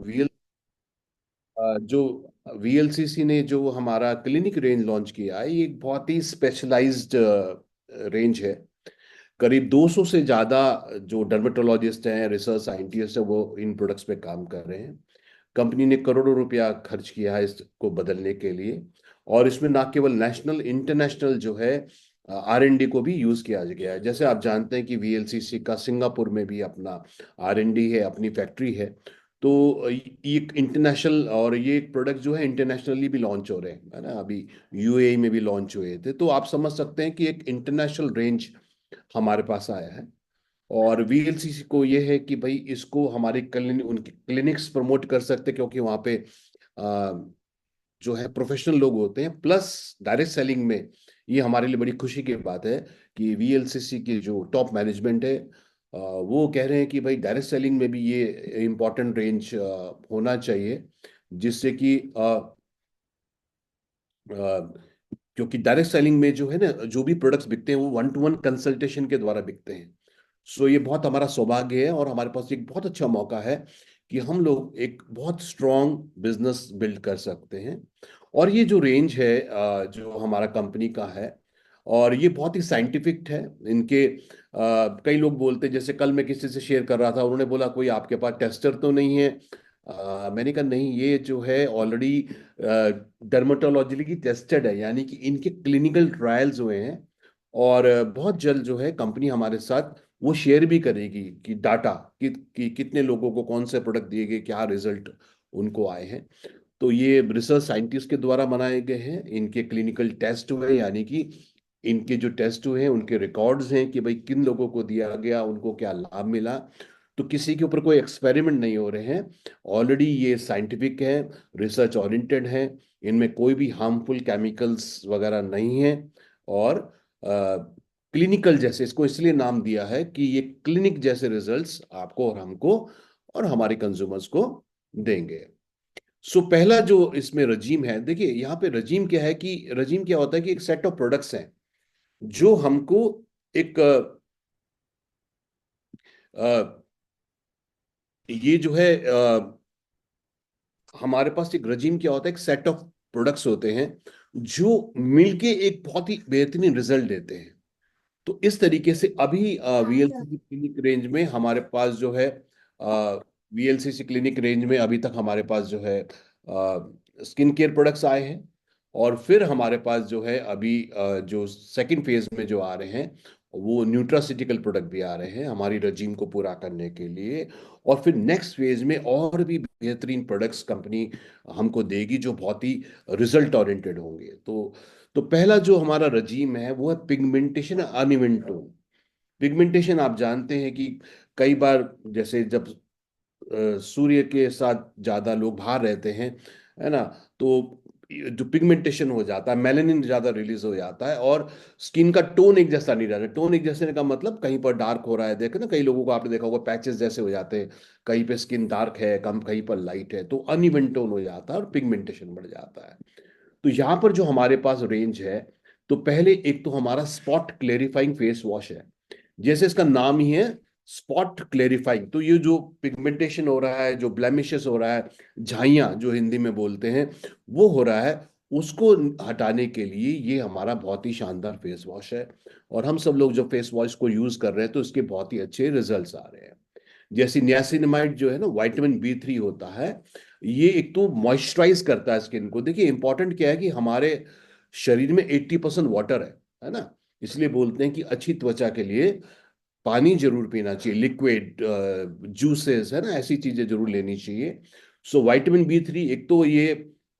V L जो वीएलसीसी ने जो हमारा क्लिनिक रेंज लॉन्च किया है, ये एक बहुत ही स्पेशलाइज्ड रेंज है। करीब 200 से ज्यादा जो डर्मेटोलॉजिस्ट हैं, रिसर्च साइंटिस्ट हैं, वो इन प्रोडक्ट्स पे काम कर रहे हैं। कंपनी ने करोड़ों रुपया खर्च किया है इसको बदलने के लिए। और इसमें ना केवल नेशनल, इंटरनेशनल जो है R&D को भी यूज किया गया है। जैसे आप जानते हैं कि वीएलसीसी का सिंगापुर में भी अपना R&D है, अपनी फैक्ट्री है। तो ये एक इंटरनेशनल, और ये एक प्रोडक्ट जो है इंटरनेशनली भी लॉन्च हो रहे हैं, है ना। अभी यूएई में भी लॉन्च हुए थे। तो आप समझ सकते हैं कि एक इंटरनेशनल रेंज हमारे पास आया है। और वीएलसीसी को ये है कि भाई इसको हमारे उनके क्लिनिक्स प्रमोट कर सकते हैं, क्योंकि वहाँ पे आ, जो है प्रोफेशनल लोग होते हैं। प्लस डायरेक्ट सेलिंग में ये हमारे लिए बड़ी खुशी की बात है कि वीएलसीसी की जो टॉप मैनेजमेंट है, वो कह रहे हैं कि भाई डायरेक्ट सेलिंग में भी ये इम्पोर्टेंट रेंज होना चाहिए। जिससे कि क्योंकि डायरेक्ट सेलिंग में जो है ना, जो भी प्रोडक्ट्स बिकते हैं वो 1-to-1 कंसल्टेशन के द्वारा बिकते हैं। सो ये बहुत हमारा सौभाग्य है, और हमारे पास एक बहुत अच्छा मौका है कि हम लोग एक बहुत स्ट्रॉन्ग बिजनेस बिल्ड कर सकते हैं। और ये जो रेंज है जो हमारा कंपनी का है, और ये बहुत ही साइंटिफिक है। इनके कई लोग बोलते हैं, जैसे कल मैं किसी से शेयर कर रहा था, उन्होंने बोला कोई आपके पास टेस्टर तो नहीं है। मैंने कहा नहीं, ये जो है ऑलरेडी डर्मेटोलॉजिकली टेस्टेड है, यानी कि इनके क्लिनिकल ट्रायल्स हुए हैं। और बहुत जल्द जो है कंपनी हमारे साथ वो शेयर भी करेगी कि डाटा कि कितने लोगों को कौन से प्रोडक्ट दिए गए, क्या रिजल्ट उनको आए हैं। तो ये रिसर्च साइंटिस्ट के द्वारा बनाए गए हैं, इनके क्लिनिकल टेस्ट हुए, यानी कि इनके जो टेस्ट हुए हैं उनके रिकॉर्ड्स हैं कि भाई किन लोगों को दिया गया, उनको क्या लाभ मिला। तो किसी के ऊपर कोई एक्सपेरिमेंट नहीं हो रहे हैं। ऑलरेडी ये साइंटिफिक है, रिसर्च ओरिएंटेड है। इनमें कोई भी हार्मफुल केमिकल्स वगैरह नहीं है। और क्लिनिकल जैसे इसको इसलिए नाम दिया है कि ये क्लिनिक जैसे रिजल्ट्स आपको और हमको और हमारे कंज्यूमर्स को देंगे। सो पहला जो इसमें रजीम है, देखिए यहाँ पे रजीम क्या है, कि रजीम क्या होता है कि एक सेट ऑफ प्रोडक्ट्स हैं जो हमको एक ये जो है हमारे पास एक रजीम क्या होता है, एक सेट ऑफ प्रोडक्ट्स होते हैं जो मिलके एक बहुत ही बेहतरीन रिजल्ट देते हैं। तो इस तरीके से अभी वीएलसीसी क्लिनिक रेंज में हमारे पास जो है, वीएलसीसी क्लिनिक रेंज में अभी तक हमारे पास जो है स्किन केयर प्रोडक्ट्स आए हैं। और फिर हमारे पास जो है अभी जो सेकंड फेज में जो आ रहे हैं, वो न्यूट्रासिटिकल प्रोडक्ट भी आ रहे हैं हमारी रजीम को पूरा करने के लिए। और फिर नेक्स्ट फेज में और भी बेहतरीन प्रोडक्ट्स कंपनी हमको देगी जो बहुत ही रिजल्ट ओरिएंटेड होंगे। तो पहला जो हमारा रजीम है वो है पिगमेंटेशन अनिवन टोन। पिगमेंटेशन आप जानते हैं कि कई बार जैसे जब सूर्य के साथ ज्यादा लोग बाहर रहते हैं, है ना, तो जो पिगमेंटेशन हो जाता है, मेलानिन ज्यादा रिलीज हो जाता है, और स्किन का टोन एक जैसा नहीं रहता। टोन एक जैसे का मतलब कहीं पर डार्क हो रहा है, देखे ना, कई लोगों को आपने देखा होगा पैचेस जैसे हो जाते हैं, कहीं पे स्किन डार्क है, कम कहीं पर लाइट है, तो अनइवन टोन हो जाता है और पिगमेंटेशन बढ़ जाता है। तो यहाँ पर जो हमारे पास रेंज है, तो पहले एक तो हमारा स्पॉट क्लेरिफाइंग फेस वॉश है। जैसे इसका नाम ही है, स्पॉट क्लेरिफाइंग। तो ये जो पिगमेंटेशन हो रहा है, जो ब्लेमिशेस हो रहा है, झाइयाँ जो हिंदी में बोलते हैं, वो हो रहा है, उसको हटाने के लिए ये हमारा बहुत ही शानदार फेस वॉश है। और हम सब लोग जो फेस वॉश को यूज कर रहे हैं, तो इसके बहुत ही अच्छे रिजल्ट्स आ रहे हैं। जैसे नियासिनामाइड जो है ना, विटामिन B3 होता है, ये एक तो मॉइस्चराइज करता है स्किन को। देखिए इंपॉर्टेंट क्या है कि हमारे शरीर में 80% वाटर है ना। इसलिए बोलते हैं कि अच्छी त्वचा के लिए पानी जरूर पीना चाहिए, लिक्विड जूसेस, है ना, ऐसी चीजें जरूर लेनी चाहिए। सो विटामिन B3 एक तो ये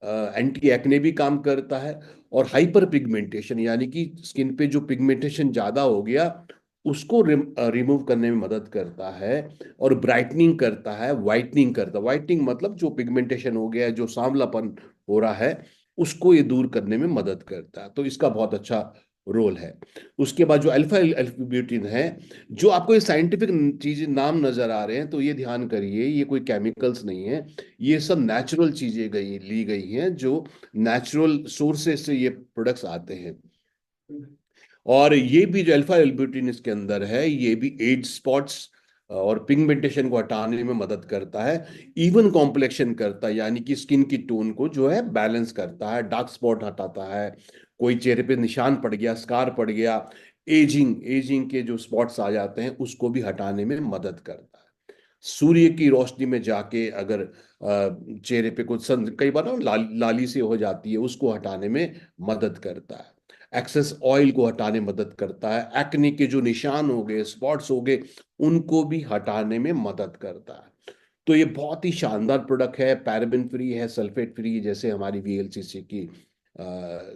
एंटी एक्ने भी काम करता है। और हाइपर पिगमेंटेशन, यानी कि स्किन पे जो पिगमेंटेशन ज्यादा हो गया उसको रिमूव करने में मदद करता है। और ब्राइटनिंग करता है, वाइटनिंग करता है। वाइटनिंग मतलब जो पिगमेंटेशन हो गया है, जो सांवलापन हो रहा है, उसको ये दूर करने में मदद करता है। तो इसका बहुत अच्छा रोल है। उसके बाद जो अल्फा अल्फा ब्यूटिन है, जो आपको ये साइंटिफिक चीजें नाम नजर आ रहे हैं, तो ये ध्यान करिए, ये कोई केमिकल्स नहीं है। ये सब नेचुरल चीजें ली गई हैं, जो नेचुरल सोर्सेस से ये प्रोडक्ट्स आते हैं। और ये भी जो अल्फा एल्ब्यूटिन इसके अंदर है, ये भी एज स्पॉट्स और पिगमेंटेशन को हटाने में मदद करता है, इवन कॉम्प्लेक्शन करता है, यानी कि स्किन की टोन को जो है बैलेंस करता है, डार्क स्पॉट हटाता है, कोई चेहरे पे निशान पड़ गया, स्कार पड़ गया, एजिंग एजिंग के जो स्पॉट्स आ जाते हैं उसको भी हटाने में मदद करता है। सूर्य की रोशनी में जाके अगर चेहरे पे कुछ कई बार ना लाली सी हो जाती है, उसको हटाने में मदद करता है। एक्सेस ऑयल को हटाने में मदद करता है। एक्ने के जो निशान हो गए, स्पॉट्स हो गए, उनको भी हटाने में मदद करता है। तो ये बहुत ही शानदार प्रोडक्ट है, पैराबेन फ्री है, सल्फेट फ्री, जैसे हमारी वीएलसीसी की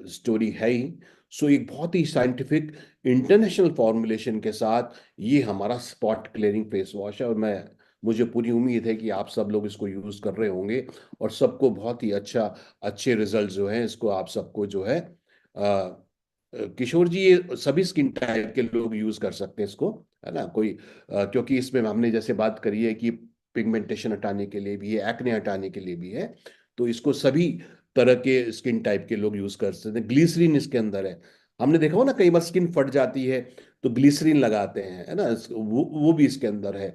स्टोरी है ही। सो एक बहुत ही साइंटिफिक इंटरनेशनल फॉर्मुलेशन के साथ ये हमारा स्पॉट क्लियरिंग फेस वॉश है, और मैं मुझे पूरी उम्मीद है कि आप सब लोग इसको यूज कर रहे होंगे और सबको बहुत ही अच्छे रिजल्ट जो हैं, इसको आप सबको जो है किशोर जी, ये सभी स्किन टाइप के लोग यूज कर सकते हैं इसको, है ना? कोई क्योंकि इसमें हमने जैसे बात करी है कि पिगमेंटेशन हटाने के लिए भी है, एक्ने हटाने के लिए भी है, तो इसको सभी तरह के स्किन टाइप के लोग यूज कर सकते हैं। ग्लिसरीन इसके अंदर है। हमने देखा हो ना, कई बार स्किन फट जाती है तो ग्लिसरीन लगाते हैं, है ना? वो भी इसके अंदर है।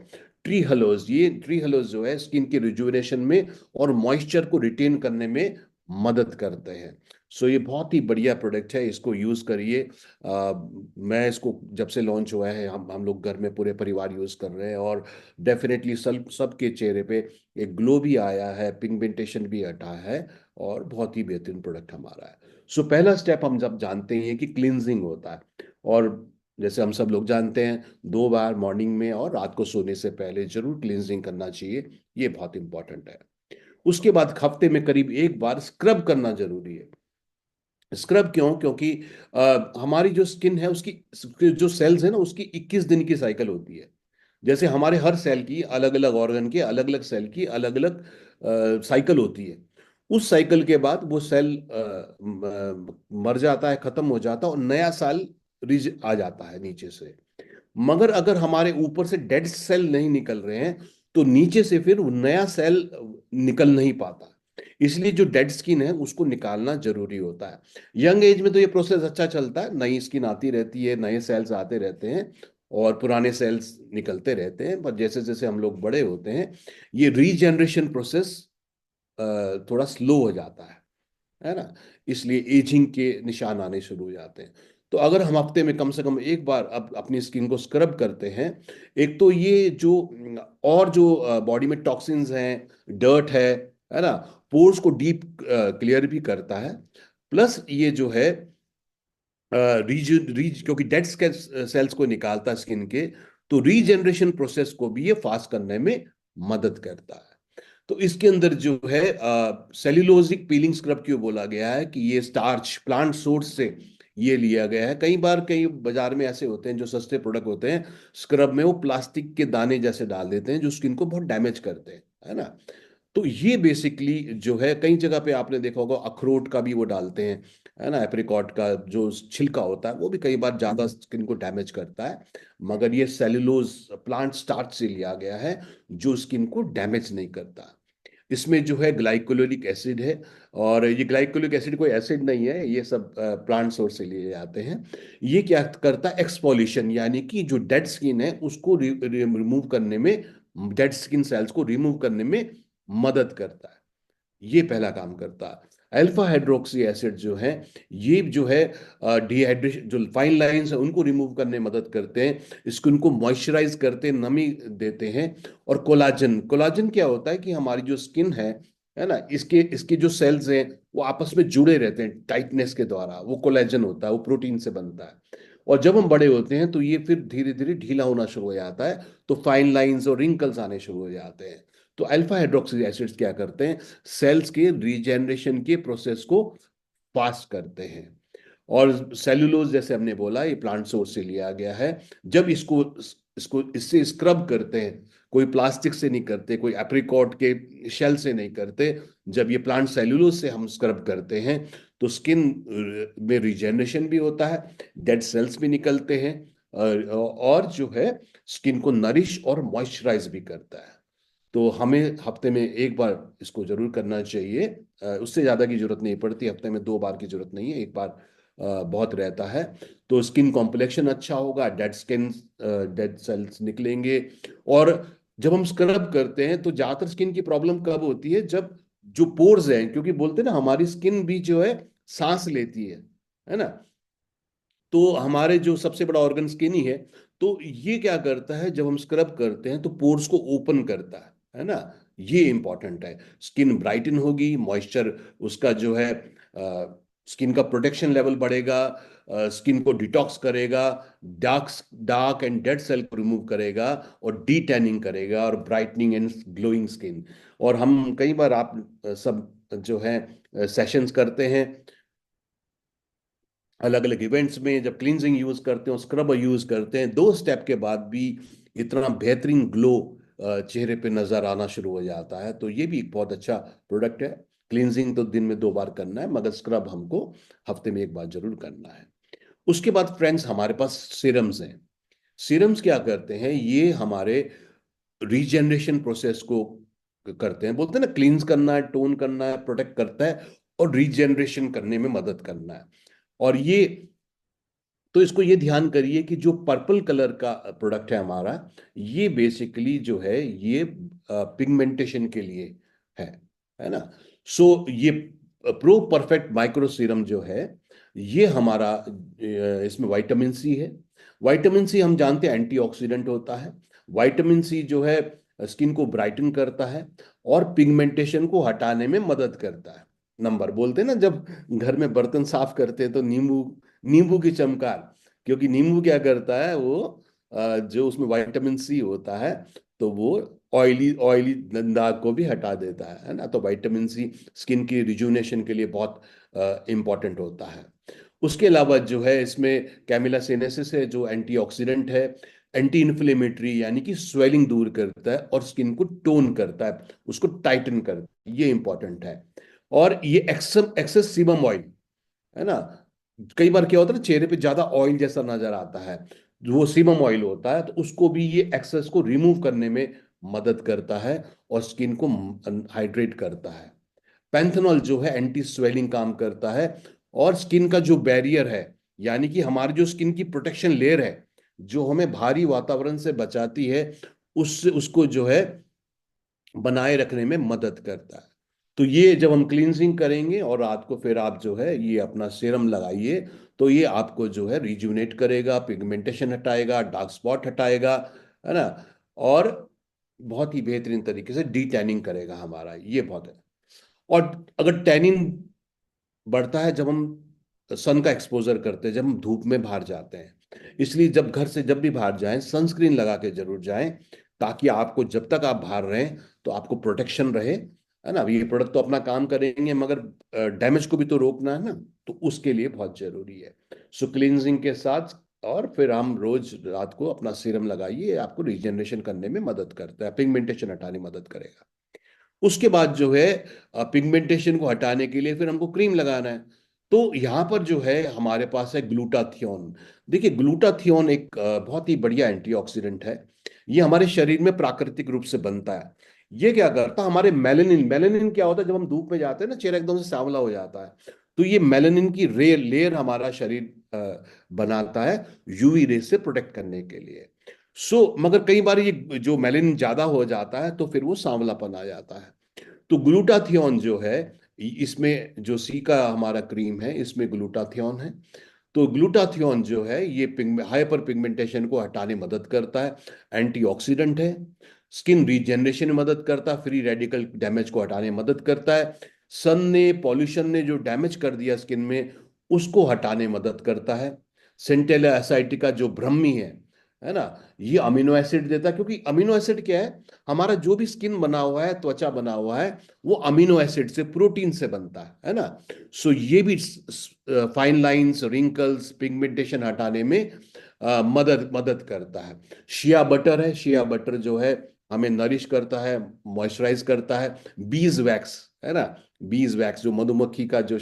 ट्री हलोज, ये ट्री हलोज जो है स्किन के रिजुविनेशन में और मॉइस्चर को रिटेन करने में मदद करते हैं। सो ये बहुत ही बढ़िया प्रोडक्ट है, इसको यूज करिए। मैं इसको जब से लॉन्च हुआ है, हम लोग घर में पूरे परिवार यूज कर रहे हैं, और डेफिनेटली सबके चेहरे पे एक ग्लो भी आया है, पिगमेंटेशन भी हटा है, और बहुत ही बेहतरीन प्रोडक्ट हमारा है। सो पहला स्टेप हम जब जानते हैं कि क्लिनजिंग होता है, और जैसे हम सब लोग जानते हैं 2 बार मॉर्निंग में और रात को सोने से पहले जरूर क्लिनजिंग करना चाहिए, ये बहुत इंपॉर्टेंट है। उसके बाद हफ्ते में करीब 1 बार स्क्रब करना जरूरी है। स्क्रब क्यों? क्योंकि हमारी जो स्किन है उसकी जो सेल्स है ना, उसकी 21 दिन की साइकिल होती है। जैसे हमारे हर सेल की, अलग अलग ऑर्गन के अलग अलग सेल की अलग अलग साइकिल होती है। उस साइकिल के बाद वो सेल मर जाता है, खत्म हो जाता है, और नया सेल रिज आ जाता है नीचे से। मगर अगर हमारे ऊपर से डेड सेल नहीं निकल रहे हैं, तो नीचे से फिर वो नया सेल निकल नहीं पाता। इसलिए जो डेड स्किन है उसको निकालना जरूरी होता है। यंग एज में तो ये प्रोसेस अच्छा चलता है, नई स्किन आती रहती है, नए सेल्स आते रहते हैं, और पुराने सेल्स निकलते रहते हैं। पर जैसे जैसे हम लोग बड़े होते हैं, ये रीजनरेशन प्रोसेस थोड़ा स्लो हो जाता है ना? इसलिए एजिंग के निशान आने शुरू हो जाते हैं। तो अगर हम हफ्ते में कम से कम 1 बार अब अपनी स्किन को स्क्रब करते हैं, एक तो ये जो और जो बॉडी में टॉक्सिन्स हैं, डर्ट है ना, पोर्स को डीप क्लियर भी करता है। प्लस ये जो है क्योंकि डेड सेल्स को निकालता है स्किन के, तो रीजनरेशन प्रोसेस को भी ये फास्ट करने में मदद करता है। तो इसके अंदर जो है सेल्यूलोजिक पीलिंग स्क्रब क्यों बोला गया है कि ये स्टार्च प्लांट सोर्स से ये लिया गया है। कई बार कई बाजार में ऐसे होते हैं जो सस्ते प्रोडक्ट होते हैं, स्क्रब में वो प्लास्टिक के दाने जैसे डाल देते हैं जो स्किन को बहुत डैमेज करते हैं, है ना? तो ये बेसिकली जो है, कई जगह पे आपने देखा होगा अखरोट का भी वो डालते हैं, है ना? एप्रिकॉट का जो छिलका होता है वो भी कई बार ज्यादा स्किन को डैमेज करता है। मगर ये सेल्यूलोज प्लांट स्टार्च से लिया गया है जो स्किन को डैमेज नहीं करता। इसमें जो है ग्लाइकोलिक एसिड है, और ये ग्लाइकोलिक एसिड कोई एसिड नहीं है, ये सब प्लांट सोर्स से लिए जाते हैं। ये क्या करता है? एक्सपोलिशन, यानी कि जो डेड स्किन है उसको रिमूव करने में, डेड स्किन सेल्स को रिमूव करने में मदद करता है। ये पहला काम करता है। अल्फा हाइड्रोक्सी एसिड जो है, ये जो है डिहाइड्रेशन, जो फाइन लाइंस है उनको रिमूव करने में मदद करते हैं, स्किन को मॉइस्चराइज करते हैं, नमी देते हैं। और कोलाजन, कोलाजन क्या होता है कि हमारी जो स्किन है ना, इसके इसके जो सेल्स हैं वो आपस में जुड़े रहते हैं टाइटनेस के द्वारा, वो कोलेजन होता है, वो प्रोटीन से बनता है। और जब हम बड़े होते हैं तो ये फिर धीरे धीरे ढीला होना शुरू हो जाता है, तो फाइन लाइंस और रिंकल्स आने शुरू हो जाते हैं। तो अल्फा हाइड्रोक्सी एसिड्स क्या करते हैं? सेल्स के रीजेनरेशन के प्रोसेस को फास्ट करते हैं। और सेल्यूलोज, जैसे हमने बोला, ये प्लांट सोर्स से लिया गया है। जब इसको इसको इससे स्क्रब करते हैं, कोई प्लास्टिक से नहीं करते, कोई एप्रिकॉट के शेल से नहीं करते, जब ये प्लांट सेल्यूलोज से हम स्क्रब करते हैं, तो स्किन में रिजेनरेशन भी होता है, डेड सेल्स भी निकलते हैं, और जो है स्किन को नरिश और मॉइस्चराइज भी करता है। तो हमें हफ्ते में 1 बार इसको जरूर करना चाहिए, उससे ज्यादा की जरूरत नहीं पड़ती, हफ्ते में 2 बार की जरूरत नहीं है, 1 बार बहुत रहता है। तो स्किन कॉम्प्लेक्शन अच्छा होगा, डेड सेल्स निकलेंगे। और जब हम स्क्रब करते हैं तो ज्यादातर स्किन की प्रॉब्लम कब होती है, जब जो पोर्स हैं, क्योंकि बोलते हैं ना हमारी स्किन भी जो है सांस लेती है ना। तो हमारे जो सबसे बड़ा ऑर्गन स्किन ही है। तो ये क्या करता है, जब हम स्क्रब करते हैं तो पोर्स को ओपन करता है ना। ये इंपॉर्टेंट है। स्किन ब्राइटन होगी, मॉइस्चर उसका जो है स्किन का प्रोटेक्शन लेवल बढ़ेगा, स्किन को डिटॉक्स करेगा, dark dark and dead cell को रिमूव करेगा, और डी टैनिंग करेगा, और ब्राइटनिंग एंड ग्लोइंग स्किन। और हम कई बार आप सब जो है सेशंस करते हैं अलग अलग इवेंट्स में, जब क्लींजिंग यूज करते हैं, स्क्रब यूज करते हैं, 2 स्टेप के बाद भी इतना बेहतरीन ग्लो चेहरे पे नजर आना शुरू हो जाता है। तो ये भी एक बहुत अच्छा प्रोडक्ट है। क्लींजिंग तो दिन में 2 बार करना है, मगर स्क्रब हमको हफ्ते में 1 बार जरूर करना है। उसके बाद फ्रेंड्स हमारे पास सीरम्स हैं। सीरम्स क्या करते हैं, ये हमारे रीजनरेशन प्रोसेस को करते हैं। बोलते हैं ना, क्लींस करना है, टोन करना है, प्रोटेक्ट करता है, और रीजनरेशन करने में मदद करना है। और ये, तो इसको ये ध्यान करिए कि जो पर्पल कलर का प्रोडक्ट है हमारा, ये बेसिकली जो है ये पिगमेंटेशन के लिए है है ना। सो ये प्रो परफेक्ट माइक्रो सीरम जो है, ये हमारा इसमें विटामिन सी है। विटामिन सी हम जानते हैं एंटीऑक्सीडेंट होता है। विटामिन सी जो है स्किन को ब्राइटन करता है, और पिगमेंटेशन को हटाने में मदद करता है। नंबर बोलते हैं ना, जब घर में बर्तन साफ करते हैं तो नींबू नींबू की चमकार, क्योंकि नींबू क्या करता है, वो जो उसमें विटामिन सी होता है, तो वो ऑयली ऑयली दाग को भी हटा देता है ना। तो विटामिन सी स्किन की रिजुनेशन के लिए बहुत इंपॉर्टेंट होता है। उसके अलावा जो है इसमें कैमिला सिनेसिस है, जो एंटीऑक्सीडेंट है, एंटी इन्फ्लेमेटरी, यानी कि स्वेलिंग दूर करता है, और स्किन को टोन करता है, उसको टाइटन करता है। ये इंपॉर्टेंट है। और ये एक्सेस सीबम ऑयल है ना। कई बार क्या होता है ना, चेहरे पे ज्यादा ऑयल जैसा नजर आता है, जो वो सीबम ऑयल होता है, तो उसको भी ये एक्सेस को रिमूव करने में मदद करता है, और स्किन को हाइड्रेट करता है। पैंथेनॉल जो है एंटी स्वेलिंग काम करता है, और स्किन का जो बैरियर है, यानी कि हमारी जो स्किन की प्रोटेक्शन लेयर है, जो हमें भारी वातावरण से बचाती है, उससे उसको जो है बनाए रखने में मदद करता है। तो ये जब हम क्लींजिंग करेंगे और रात को फिर आप जो है ये अपना सीरम लगाइए, तो ये आपको जो है रिजुनेट करेगा, पिगमेंटेशन हटाएगा, डार्क स्पॉट हटाएगा, है ना। और बहुत ही बेहतरीन तरीके से डी टैनिंग करेगा हमारा, ये बहुत है। और अगर टैनिंग बढ़ता है जब हम सन का एक्सपोजर करते हैं, जब हम धूप में बाहर जाते हैं, इसलिए जब घर से जब भी बाहर जाएं सनस्क्रीन लगा के जरूर जाएं, ताकि आपको जब तक आप बाहर रहें तो आपको प्रोटेक्शन रहे, है ना। ये प्रोडक्ट तो अपना काम करेंगे, मगर डैमेज को भी तो रोकना है ना। तो उसके लिए बहुत जरूरी है। सो क्लींजिंग के साथ, और फिर हम रोज रात को अपना सीरम लगाइए, आपको रिजेनरेशन करने में मदद करता है, पिगमेंटेशन हटाने में मदद करेगा। उसके बाद जो है पिगमेंटेशन को हटाने के लिए फिर हमको क्रीम लगाना है। तो यहाँ पर जो है हमारे पास है ग्लूटाथियोन। देखिए, ग्लूटाथियोन एक बहुत ही बढ़िया एंटीऑक्सीडेंट है। ये हमारे शरीर में प्राकृतिक रूप से बनता है। ये क्या करता है, हमारे मेलेनिन मेलेनिन क्या होता है, जब हम धूप में जाते हैं ना, चेहरा एकदम से सांवला हो जाता है। तो ये मेलेनिन की लेयर हमारा शरीर बनाता है यूवी रे से प्रोटेक्ट करने के लिए। मगर कई बार ये जो मेलेनिन ज्यादा हो जाता है तो फिर वो सांवलापन आ जाता है। तो ग्लूटाथियोन जो है, इसमें जो सी का हमारा क्रीम है, इसमें ग्लूटाथियोन है। तो ग्लूटाथियोन जो है ये हाइपर पिगमेंटेशन को हटाने में मदद करता है, एंटीऑक्सीडेंट है, स्किन रीजेनरेशन में मदद करता है, फ्री रेडिकल डैमेज को हटाने में मदद करता है, सन ने पॉल्यूशन ने जो डैमेज कर दिया स्किन में, उसको हटाने में मदद करता है। सेंटेला एसाइटिका जो ब्रह्मी है ना, ये अमीनो एसिड देता है। क्योंकि अमीनो एसिड क्या है, हमारा जो भी स्किन बना हुआ है, त्वचा बना हुआ है, वो अमीनो एसिड से, प्रोटीन से बनता है ना। सो ये भी फाइन लाइंस, रिंकल्स, पिगमेंटेशन हटाने में मदद मदद करता है। शिया बटर है, शिया बटर जो है हमें नरिश करता है, मॉइस्चराइज करता है। बीज वैक्स है ना, बीज वैक्स जो मधुमक्खी का जो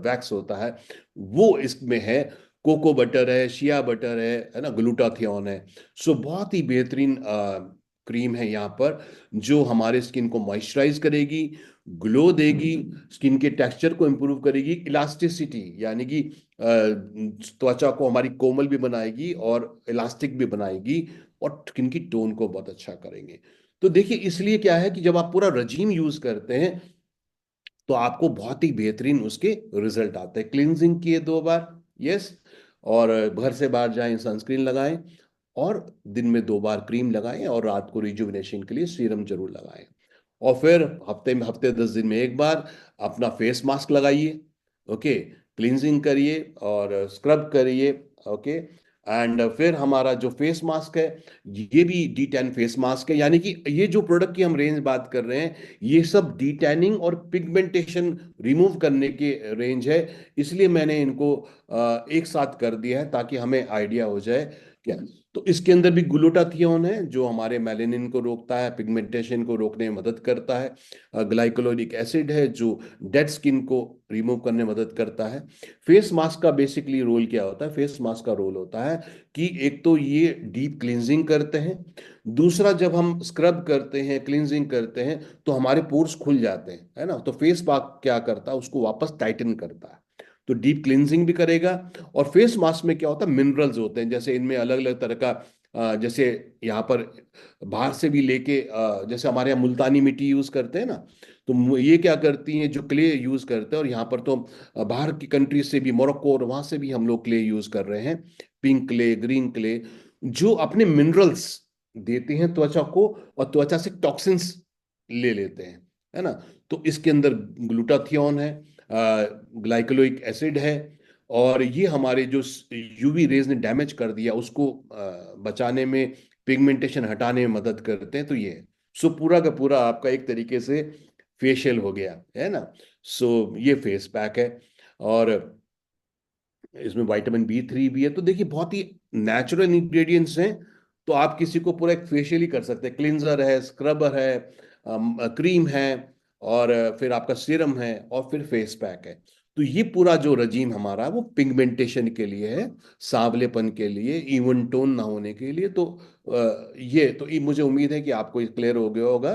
वैक्स होता है, वो इसमें है। कोको बटर है, शिया बटर है ना, ग्लूटाथियोन है। सो बहुत ही बेहतरीन क्रीम है यहाँ पर, जो हमारे स्किन को मॉइस्चराइज करेगी, ग्लो देगी, स्किन के टेक्सचर को इम्प्रूव करेगी, इलास्टिसिटी यानी कि त्वचा को हमारी कोमल भी बनाएगी और इलास्टिक भी बनाएगी, और स्किन की टोन को बहुत अच्छा करेंगे। तो देखिए, इसलिए क्या है कि जब आप पूरा रजीम यूज करते हैं तो आपको बहुत ही बेहतरीन उसके रिजल्ट आते हैं। क्लींजिंग किए 2 बार, यस, और घर से बाहर जाएं सनस्क्रीन लगाएं, और दिन में 2 बार क्रीम लगाएं, और रात को रिजुविनेशन के लिए सीरम जरूर लगाएं। और फिर हफ्ते 10 दिन में एक बार अपना फेस मास्क लगाइए। ओके, क्लींजिंग करिए और स्क्रब करिए। ओके, एंड फिर हमारा जो फेस मास्क है, ये भी D10 फेस मास्क है, यानी कि ये जो प्रोडक्ट की हम रेंज बात कर रहे हैं, ये सब डिटैनिंग और पिगमेंटेशन रिमूव करने के रेंज है। इसलिए मैंने इनको एक साथ कर दिया है ताकि हमें आइडिया हो जाए क्या। तो इसके अंदर भी ग्लूटाथियोन है जो हमारे मेलेनिन को रोकता है, पिगमेंटेशन को रोकने में मदद करता है। ग्लाइकोलिक एसिड है जो डेड स्किन को रिमूव करने में मदद करता है। फेस मास्क का बेसिकली रोल क्या होता है? फेस मास्क का रोल होता है कि एक तो ये डीप क्लींजिंग करते हैं, दूसरा जब हम स्क्रब करते हैं, क्लींजिंग करते हैं, तो हमारे पोर्स खुल जाते हैं, है ना। तो फेस मास्क क्या करता है? उसको वापस टाइटन करता है। तो डीप क्लींजिंग भी करेगा। और फेस मास्क में क्या होता है? मिनरल्स होते हैं, जैसे इनमें अलग अलग तरह का जैसे यहाँ पर बाहर से भी लेके जैसे हमारे यहाँ मुल्तानी मिट्टी यूज करते हैं ना, तो ये क्या करती हैं, जो क्ले यूज करते हैं, और यहाँ पर तो बाहर की कंट्री से भी, मोरक्को और वहां से भी हम लोग क्ले यूज कर रहे हैं, पिंक क्ले, ग्रीन क्ले, जो अपने मिनरल्स देते हैं त्वचा को, और त्वचा से टॉक्सिन्स ले लेते हैं, है ना। तो इसके अंदर ग्लूटाथियोन है, ग्लाइकोलिक एसिड है, और ये हमारे जो यूवी रेज ने डैमेज कर दिया उसको बचाने में, पिगमेंटेशन हटाने में मदद करते हैं। तो ये है। सो पूरा का पूरा आपका एक तरीके से फेशियल हो गया, है ना। सो ये फेस पैक है, और इसमें विटामिन B3 भी है। तो देखिए, बहुत ही नेचुरल इंग्रेडिएंट्स हैं। तो आप किसी को पूरा एक फेशियल ही कर सकते हैं। क्लिनजर है, स्क्रबर है, क्रीम है, और फिर आपका सीरम है, और फिर फेस पैक है। तो ये पूरा जो रजीम हमारा है, वो पिगमेंटेशन के लिए है, सांवलेपन के लिए, इवन टोन ना होने के लिए। तो ये मुझे उम्मीद है कि आपको ये क्लियर हो गया होगा।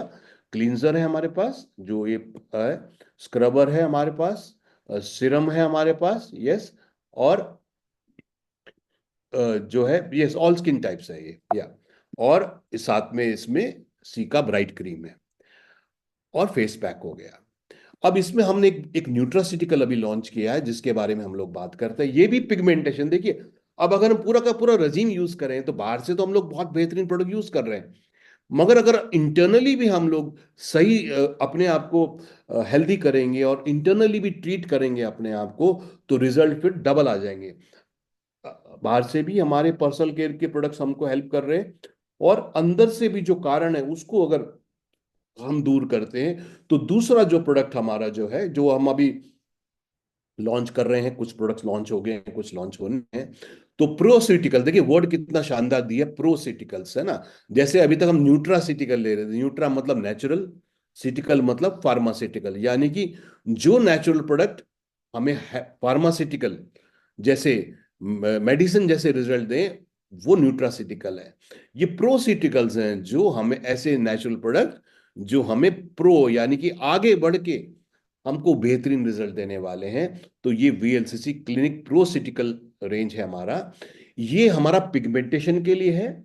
क्लींजर है हमारे पास, जो ये है, स्क्रबर है हमारे पास, सीरम है हमारे पास, यस, और जो है ये ऑल स्किन टाइप्स है ये, या, और साथ में इसमें सी का ब्राइट क्रीम है, और फेस पैक हो गया। अब इसमें हमने एक न्यूट्रासिटिकल अभी लॉन्च किया है, जिसके बारे में हम लोग बात करते हैं। ये भी पिगमेंटेशन, देखिए, अब अगर हम पूरा का पूरा रजीम यूज करें, तो बाहर से तो हम लोग बहुत बेहतरीन प्रोडक्ट यूज कर रहे हैं, मगर अगर इंटरनली भी हम लोग सही अपने आप को हेल्दी करेंगे, और इंटरनली भी ट्रीट करेंगे अपने आप को, तो रिजल्ट फिर डबल आ जाएंगे। बाहर से भी हमारे पर्सनल केयर के प्रोडक्ट्स हमको हेल्प कर रहे हैं, और अंदर से भी जो कारण है उसको अगर हम दूर करते हैं, तो दूसरा जो प्रोडक्ट हमारा जो है, जो हम अभी लॉन्च कर रहे हैं, कुछ प्रोडक्ट्स लॉन्च हो गए हैं, कुछ लॉन्च होने हैं। तो प्रोसिटिकल, देखिए वर्ड कितना शानदार दिया, प्रोसिटिकल्स, है ना। जैसे अभी तक हम न्यूट्रासिटिकल ले रहे थे, न्यूट्रा मतलब नेचुरल, सिटिकल मतलब फार्मासिटिकल, यानी कि जो नेचुरल प्रोडक्ट हमें फार्मासिटिकल जैसे मेडिसिन जैसे रिजल्ट दें, वो न्यूट्रासिटिकल है। ये प्रोसिटिकल्स हैं, जो हमें ऐसे नेचुरल प्रोडक्ट जो हमें प्रो यानी कि आगे बढ़ के हमको बेहतरीन रिजल्ट देने वाले हैं। तो ये VLCC क्लिनिक प्रोसिटिकल रेंज है हमारा। ये हमारा पिगमेंटेशन के लिए है,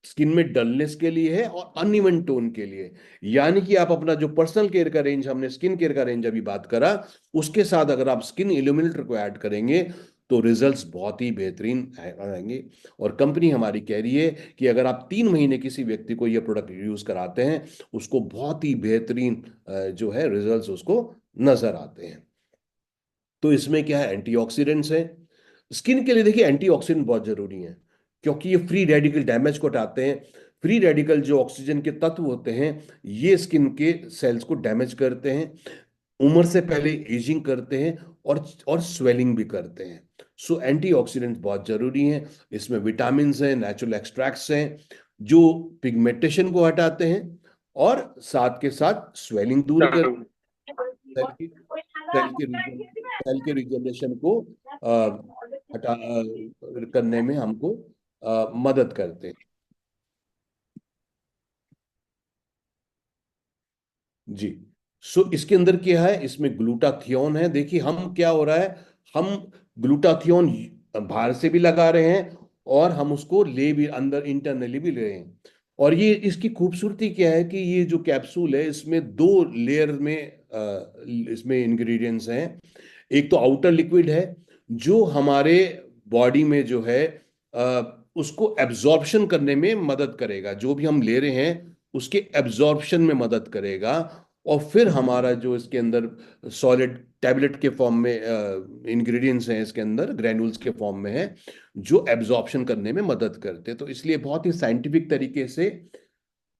स्किन में डलनेस के लिए है, और अनइवन टोन के लिए। यानी कि आप अपना जो पर्सनल केयर का रेंज, हमने स्किन केयर का रेंज अभी बात करा, उसके साथ अगर आप स्किन इल्यूमिनेटर को ऐड करेंगे, तो रिजल्ट्स बहुत ही बेहतरीन आएंगे। और कंपनी हमारी कह रही है कि अगर आप 3 महीने किसी व्यक्ति को यह प्रोडक्ट यूज कराते हैं, उसको बहुत ही बेहतरीन जो है रिजल्ट्स उसको नजर आते हैं। तो इसमें क्या है? एंटीऑक्सीडेंट्स है। स्किन के लिए देखिए एंटीऑक्सीडेंट बहुत जरूरी है, क्योंकि ये फ्री रेडिकल डैमेज को हटाते हैं। फ्री रेडिकल जो ऑक्सीजन के तत्व होते हैं, ये स्किन के सेल्स को डैमेज करते हैं, उम्र से पहले एजिंग करते हैं, और स्वेलिंग भी करते हैं। सो एंटीऑक्सीडेंट बहुत जरूरी हैं। इसमें विटामिन हैं, नेचुरल एक्सट्रैक्ट्स हैं, जो पिगमेंटेशन को हटाते हैं, और साथ के साथ स्वेलिंग दूर कर, सेल की सेल के रिजनरेशन को हटा करने में हमको मदद करते हैं। जी। सो इसके अंदर क्या है, इसमें ग्लूटाथियोन है। देखिए हम क्या हो रहा है, हम ग्लूटाथियोन बाहर से भी लगा रहे हैं और हम उसको ले भी अंदर इंटरनली भी ले रहे हैं। और ये इसकी खूबसूरती क्या है कि ये जो कैप्सूल है इसमें दो लेयर में इसमें इंग्रेडिएंट्स हैं। एक तो आउटर लिक्विड है जो हमारे बॉडी में जो है उसको एब्जॉर्प्शन करने में मदद करेगा, जो भी हम ले रहे हैं उसके एब्जॉर्प्शन में मदद करेगा। और फिर हमारा जो इसके अंदर सॉलिड टैबलेट के फॉर्म में इंग्रेडिएंट्स हैं, इसके अंदर ग्रैन्यूल्स के फॉर्म में है जो एब्जॉर्प्शन करने में मदद करते हैं। तो इसलिए बहुत ही साइंटिफिक तरीके से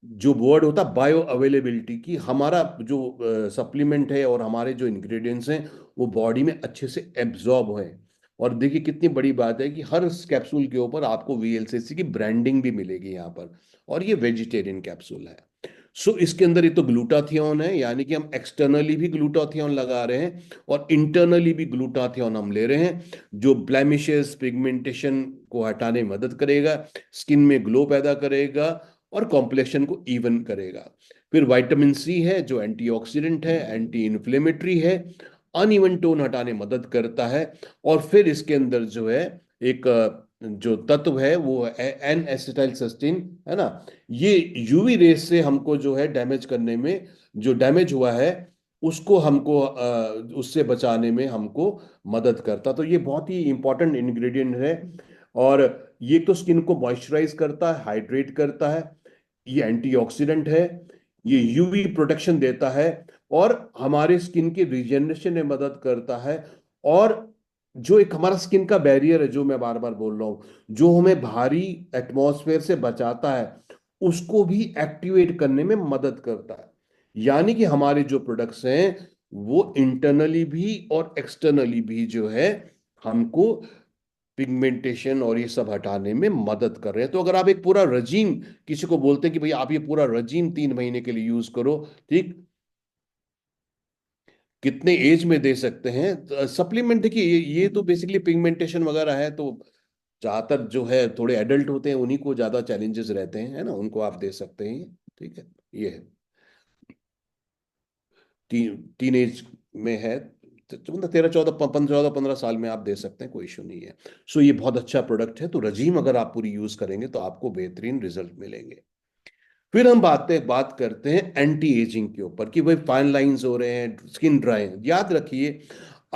जो वर्ड होता है बायो अवेलेबिलिटी की, हमारा जो सप्लीमेंट है और हमारे जो इंग्रेडिएंट्स हैं वो बॉडी में अच्छे से एब्जॉर्ब है। और देखिए कितनी बड़ी बात है कि हर कैप्सूल के ऊपर आपको वीएलसीसी की ब्रांडिंग भी मिलेगी यहाँ पर। और ये वेजिटेरियन कैप्सूल है। सो इसके अंदर ये तो ग्लूटाथियोन है, यानी कि हम एक्सटर्नली भी ग्लूटाथियोन लगा रहे हैं और इंटरनली भी ग्लूटाथियोन हम ले रहे हैं, जो ब्लेमिशेस पिगमेंटेशन को हटाने में मदद करेगा, स्किन में ग्लो पैदा करेगा और कॉम्प्लेक्शन को इवन करेगा। फिर विटामिन सी है जो एंटीऑक्सीडेंट है, एंटी इन्फ्लेमेटरी है, अनइवन टोन हटाने में मदद करता है। और फिर इसके अंदर जो है एक जो तत्व है वो एन एसिटाइल सिस्टीन है ना, ये यूवी रेस से हमको जो है डैमेज करने में, जो डैमेज हुआ है उसको हमको उससे बचाने में हमको मदद करता। तो ये बहुत ही इंपॉर्टेंट इंग्रेडिएंट है। और ये तो स्किन को मॉइस्चराइज करता है, हाइड्रेट करता है, ये एंटीऑक्सीडेंट है, ये यूवी प्रोटेक्शन देता है और हमारे स्किन के रिजेनरेशन में मदद करता है। और जो एक हमारा स्किन का बैरियर है, जो मैं बार बार बोल रहा हूं, जो हमें भारी एटमॉस्फेयर से बचाता है, उसको भी एक्टिवेट करने में मदद करता है। यानी कि हमारे जो प्रोडक्ट्स हैं वो इंटरनली भी और एक्सटर्नली भी जो है हमको पिगमेंटेशन और ये सब हटाने में मदद कर रहे हैं। तो अगर आप एक पूरा रजीम किसी को बोलते हैं कि भाई आप ये पूरा रजीम 3 महीने के लिए यूज करो, ठीक, कितने एज में दे सकते हैं सप्लीमेंट? देखिए ये तो बेसिकली पिगमेंटेशन वगैरह है, तो ज्यादातर जो है थोड़े एडल्ट होते हैं उन्हीं को ज्यादा चैलेंजेस रहते हैं, है ना, उनको आप दे सकते हैं। ठीक है, ये है टीन एज में है, तो मतलब 13 14 15 14 15 साल में आप दे सकते हैं, कोई इशू नहीं है। सो ये बहुत अच्छा प्रोडक्ट है। तो रजीम अगर आप पूरी यूज करेंगे तो आपको बेहतरीन रिजल्ट मिलेंगे। फिर हम बात करते हैं एंटी एजिंग के ऊपर कि भाई फाइन लाइंस हो रहे हैं, स्किन ड्राई है। याद रखिए